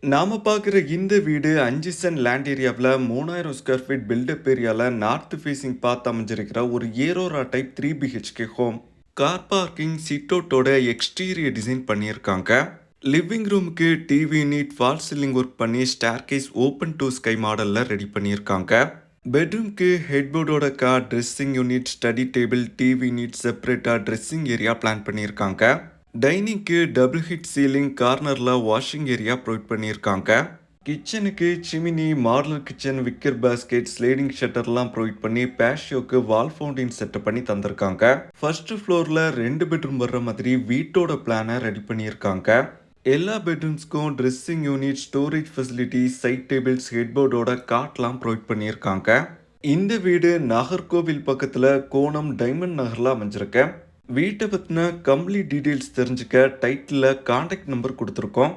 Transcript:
நாம பார்க்குற இந்த வீடு 5 சென்ட் லேண்ட் ஏரியாவில் 3000 ஸ்கொயர் ஃபீட் பில்டப் ஏரியாவில் நார்த் ஃபேஸிங் பார்த்து அமைஞ்சிருக்கிற ஒரு ஏரோரா type 3 BHK home. Car parking சிட்டோட்டோட exterior design பண்ணியிருக்காங்க. லிவிங் ரூமுக்கு TV unit fall ceiling work பண்ணி ஸ்டேர்கேஸ் ஓப்பன் டு ஸ்கை மாடலில் ரெடி பண்ணியிருக்காங்க. பெட்ரூம்க்கு ஹெட்போர்டோட car, dressing unit, study table, TV unit செப்பரேட்டாக ட்ரெஸ்ஸிங் ஏரியா பிளான் பண்ணியிருக்காங்க. டைனிங்க்கு டபுள் ஹிட் சீலிங், கார்னரில் washing area provide பண்ணியிருக்காங்க. கிச்சனுக்கு chimney, modeller kitchen, wicker basket, sliding ஷட்டர்லாம் provide பண்ணி பேஷியோக்கு வால் found in setup பண்ணி தந்திருக்காங்க. ஃபர்ஸ்ட் ஃப்ளோரில் 2 பெட்ரூம் வர்ற மாதிரி வீட்டோட பிளானை ரெடி பண்ணியிருக்காங்க. எல்லா பெட்ரூம்ஸ்க்கும் dressing unit, storage facility, side tables, ஹெட்போர்டோட காட்லாம் ப்ரொவைட் பண்ணியிருக்காங்க. இந்த வீடு நாகர்கோவில் பக்கத்தில் கோணம் டைமண்ட் நகரில் அமைஞ்சிருக்கு. வீட்டை பற்றின கம்ப்ளீட் டீட்டெயில்ஸ் தெரிஞ்சுக்க டைட்டிலில் கான்டாக்ட் நம்பர் கொடுத்துருக்கோம்.